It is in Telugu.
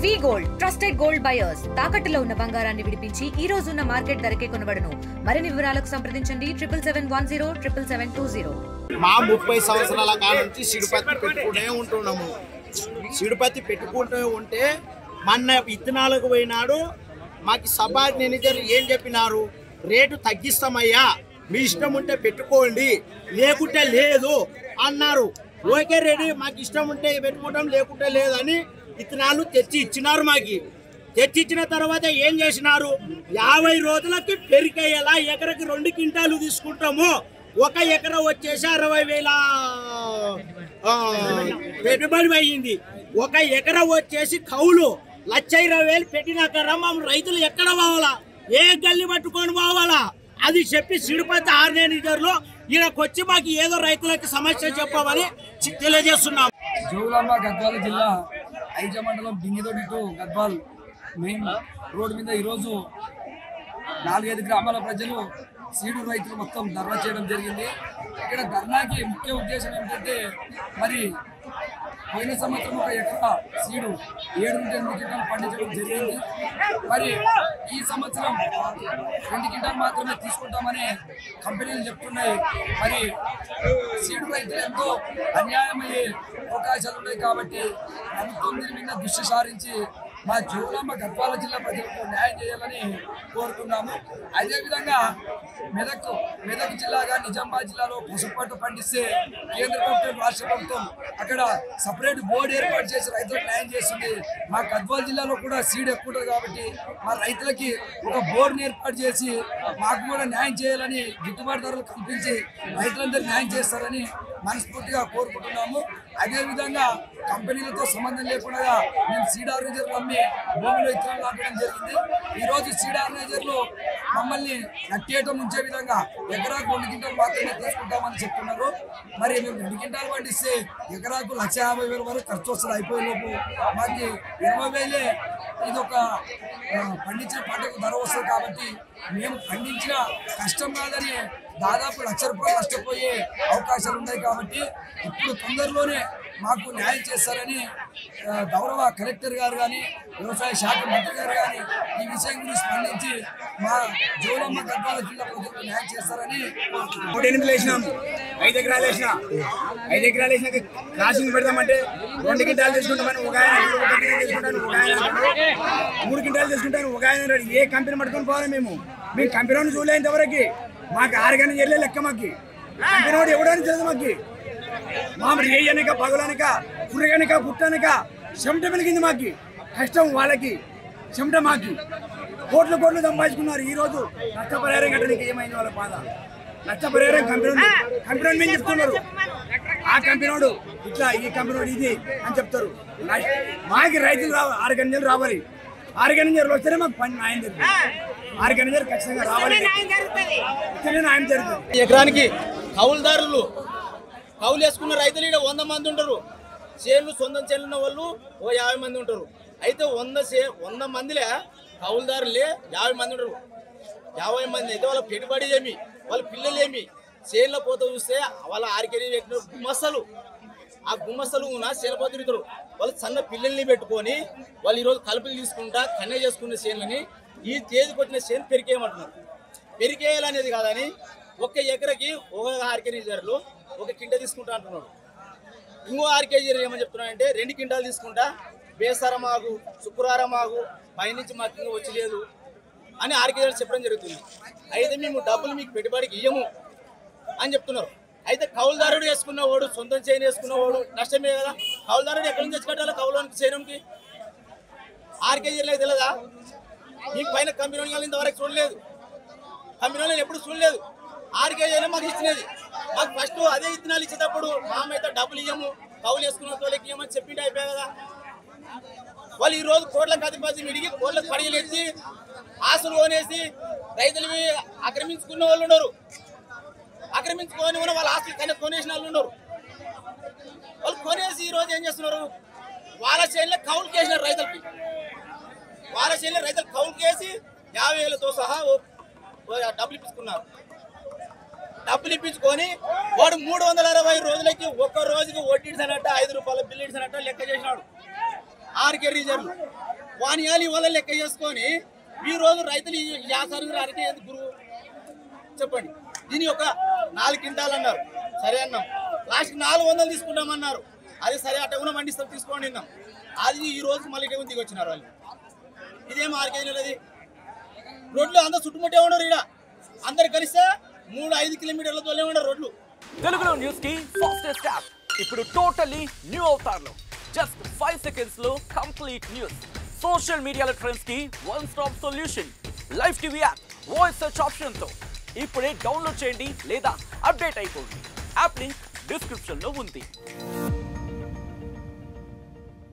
వి గోల్డ్ ట్రస్టెడ్ గోల్డ్ బయర్స్ తాకట్టులో ఉన్న బంగారాన్ని విడిపించి ఈ రోజు ఉన్న మార్కెట్ ధరకే కొనబడును. మరిన్ని వివరాలకు సంప్రదించండి 7710 మా 30 సంవత్సరాల కాలం నుంచి సిడిపత్తి పెట్టుకుంటూనే ఉంటున్నాము. సిడిపత్తి పెట్టుకుంటూ ఉంటే మొన్న విత్తనాలకు పోయినాడు. మాకు సభా మేనేజర్ ఏం చెప్పినారు, రేటు తగ్గిస్తామయ్యా, మీ ఇష్టం ఉంటే పెట్టుకోండి, లేకుంటే లేదు అన్నారు. ఓకే రెడీ, మాకు ఇష్టం ఉంటే పెట్టుకుంటాం, లేకుంటే లేదని విత్తనాలు తెచ్చి ఇచ్చినారు. మాకు తెచ్చి ఇచ్చిన తర్వాత ఏం చేసినారు, 50 రోజులకి పెరికేయాలా, ఎకరకి 2 క్వింటాలు తీసుకుంటాము. 1 ఎకరా వచ్చేసి 60,000 పెట్టుబడి అయ్యింది. 1 ఎకరా వచ్చేసి కౌలు 1,20,000 పెట్టినాకరా మా రైతులు ఎక్కడ పోవాలా, ఏ గల్లి పట్టుకొని పోవాలా అది చెప్పి సిడిపత్తి ఆర్గనైజర్లు ఈయనకొచ్చి మాకు ఏదో రైతులకి సమస్య చెప్పమని తెలియజేస్తున్నాం. జోగులాంబ గద్వాల జిల్లా ఐజ మండలం డింగిదొడ్డి టు గద్వాల్ మెయిన్ రోడ్డు మీద ఈరోజు 4-5 గ్రామాల ప్రజలు సీడు రైతులు మొత్తం ధర్నా చేయడం జరిగింది. ఇక్కడ ధర్నాకి ముఖ్య ఉద్దేశం ఏమిటంటే, మరి పోయిన సంవత్సరం 1 ఎకరా సీడు 7 నుండి 8 క్వింటాలు పండించడం జరిగింది. మరి ఈ సంవత్సరం 2 క్వింటాలు మాత్రమే తీసుకుంటామని కంపెనీలు చెప్తున్నాయి. మరి సీడు రైతులు ఎంతో అన్యాయమయ్యే అవకాశాలు ఉన్నాయి. కాబట్టి ప్రభుత్వం దీని మీద దృష్టి సారించి మా జోగులాంబ గద్వాల జిల్లా ప్రజలకు న్యాయం చేయాలని కోరుతున్నాము. అదేవిధంగా మెదక్ జిల్లాగా నిజామాబాద్ జిల్లాలో పసుపు పండిస్తే కేంద్ర ప్రభుత్వం రాష్ట్ర ప్రభుత్వం అక్కడ సపరేట్ బోర్డు ఏర్పాటు చేసి రైతులకు న్యాయం చేస్తుంది. మా గద్వాల జిల్లాలో కూడా సీడ్ ఎక్కువ ఉంటుంది కాబట్టి మా రైతులకి ఒక బోర్డుని ఏర్పాటు చేసి మాకు కూడా న్యాయం చేయాలని, గిట్టుబాటు ధరలు కల్పించి రైతులందరూ న్యాయం చేస్తారని మనస్ఫూర్తిగా కోరుకుంటున్నాము. అదేవిధంగా కంపెనీలతో సంబంధం లేకుండా మేము సీడ్ ఆర్గనైజర్లు అమ్మి భూమిలో ఇతరులు నాటడం జరిగింది. ఈరోజు సీడ్ ఆర్గనైజర్లు మమ్మల్ని నట్టేయటం ఉంచే విధంగా ఎకరాకు 2 క్వింటాలు మాత్రమే తీసుకుంటామని చెప్తున్నారు. మరి మేము 2 క్వింటాలు పండిస్తే ఎకరాకు 1,50,000 వరకు ఖర్చు వస్తుంది. అయిపోయేలోపు మాకు 20,000 ఇది ఒక పండించిన పంటకు ధర వస్తుంది. కాబట్టి మేము పండించిన కష్టం కాదని దాదాపు ₹1,00,000 నష్టపోయే అవకాశాలు ఉన్నాయి. కాబట్టి ఇప్పుడు తొందరలోనే మాకు న్యాయం చేస్తారని గౌరవ కలెక్టర్ గారు కానీ, వ్యవసాయ శాఖ మంత్రి గారు కానీ ఈ విషయం గురించి స్పందించి మా జోగులాంబ గద్వాల జిల్లా ప్రజలకు న్యాయం చేస్తారని 8 వేసినాం, 5 ఎకరాలు వేసినా, 5 ఎకరాలు వేసినాక క్రాసింగ్ పెడదామంటే 2 క్వింటాలు తీసుకుంటామని ఒక ఆయన, 1 క్వింటాలు తీసుకుంటాను ఒక ఆయన, 3 క్వింటాలు తీసుకుంటాను ఒక ఆయన. ఏ కంపెనీ పట్టుకొని పోవాలి మేము కంపెనీని చూడలే ఇంతవరకు. మాకు 6 గంటలు వెళ్ళే లెక్క, మాకు కంపెనీ వాడు ఎవడని తెలియదు. మాకు మామూలు ఏయనక పగలనక పురగనక పుట్టనక చెమట వెలిగింది. మాకు కష్టం, వాళ్ళకి చెమట, మాకు కోట్లు సంపాదించుకున్నారు. ఈరోజు నష్టపరిహారం కట్టడానికి ఏమైంది వాళ్ళ బాధ? నష్టపరిహారం కంపెనీ మేము చెప్తున్నారు. ఆ కంపెనీడు ఇట్లా, ఈ కంపెనీడు ఇది అని చెప్తారు. మాకు రైతులు 6 గంటలు రావాలి. 6 గంటలు వస్తేనే మాకు పని న్యాయం జరుగుతుంది. 6 గంటలు ఖచ్చితంగా రావాలి, న్యాయం జరుగుతుంది. ఎకరానికి కౌలుదారులు కౌలు వేసుకున్న రైతులు ఇక్కడ 100 మంది ఉంటారు. చేనులు సొంతం చేనులు ఉన్న వాళ్ళు 50 మంది ఉంటారు. అయితే 100 మందిలే కౌలుదారులే 50 మంది ఉంటారు. 50 మంది అయితే వాళ్ళ పెట్టుబడి ఏమి, వాళ్ళ పిల్లలు ఏమి, చేనులో పోతే చూస్తే వాళ్ళ ఆరికెరి పెట్టిన గుమ్మస్తలు, ఆ గుమ్మస్తలు ఉన్న చేనపోతున్నారు. వాళ్ళు సన్న పిల్లల్ని పెట్టుకొని వాళ్ళు ఈరోజు కలుపులు తీసుకుంటా కన్నే చేసుకున్న చేనులని ఈ తేదీకి వచ్చిన చేను పెరికేయమంటున్నారు. పెరికేయాలనేది కాదని 1 ఎకరకి 1 ఆర్గనైజర్లు 1 క్వింటా తీసుకుంటా అంటున్నాడు. ఇంకో ఆర్గనైజర్ ఏమని చెప్తున్నాడంటే 2 క్వింటాలు తీసుకుంటా, బేసారం ఆగు, శుక్రవారం ఆగు, పైనుంచి మాకు ఇంకా వచ్చి లేదు అని ఆర్గనైజర్ చెప్పడం జరుగుతుంది. అయితే మేము డబ్బులు మీకు పెట్టుబడికి ఇయ్యము అని చెప్తున్నారు. అయితే కౌలుదారుడు వేసుకున్నవాడు, సొంతం చేయని వేసుకున్నవాడు నష్టమే కదా. కౌలుదారుడు ఎక్కడి నుంచి తెచ్చుకోవాలి? కౌలుకి చేయడానికి ఆర్గనైజర్లు అయితే తెలియదా? మీకు పైన కంపెనీ ఇంతవరకు చూడలేదు, కంపెనీ ఎప్పుడు చూడలేదు. ఆర్గనైజర్ మాకు ఇచ్చినది, మాకు ఫస్ట్ అదే విత్తనాలు ఇచ్చేటప్పుడు మామైతే డబ్బులు ఇయ్యము, కౌలు వేసుకున్న వాళ్ళకి ఇవ్వమని చెప్పింటే అయిపోయాయి కదా. వాళ్ళు ఈరోజు కోట్లకు అధిపతి మిడిగి కోట్లకు పడిగలేసి ఆశలు కొనేసి రైతులవి ఆక్రమించుకున్న వాళ్ళు ఉన్నారు. ఆక్రమించుకొని ఉన్న వాళ్ళ ఆస్తులు కొనేసిన వాళ్ళు ఉన్నారు. వాళ్ళు కొనేసి ఈరోజు ఏం చేస్తున్నారు, వాళ్ళ చేనులో కౌలుకి వేసినారు. రైతులకి వాళ్ళ చేనులో రైతులు కౌలుకి వేసి 50,000తో సహా డబ్బులు ఇప్పించుకున్నారు. డబ్బులు ఇప్పించుకొని వాడు 360 రోజులకి 1 రోజుకి వడ్డీ అన్నట్టు 5 రూపాయల బిల్లు అన్నట్టు లెక్క చేసినాడు. ఆర్కే రీజర్లు వానియాలు ఇవాళ లెక్క చేసుకొని ఈ రోజు రైతులు యాసరు అరకే ఎందుకు గురువు చెప్పండి. దీని ఒక 4 క్వింటాలు అన్నారు, సరే అన్నాం. లాస్ట్కి 400 తీసుకుంటామన్నారు, అది సరే అట్ట కూడా మండిస్తాం తీసుకోండి అన్నాం. అది ఈ రోజు మళ్ళీ దిగి వచ్చినారు వాళ్ళు. ఇదేం ఆర్కేది రోడ్లు అందరు చుట్టుముట్టే ఉన్నారు. ఇక్కడ అందరు కలిస్తే 3-5 కిలోమీటర్ల దూరం ఉన్నారు రోడ్లు. తెలుగులో న్యూస్ కి ఫాస్టెస్ట్ యాప్ ఇప్పుడు టోటలీ న్యూ అవతార్లో జస్ట్ 5 seconds లో కంప్లీట్ న్యూస్. సోషల్ మీడియాలో ట్రెండ్స్ కి one stop solution. Live TV app voice search option తో ఇప్పుడే డౌన్లోడ్ చేయండి లేదా అప్డేట్ అయిపోండి. యాప్ లింక్ డిస్క్రిప్షన్ లో ఉంది.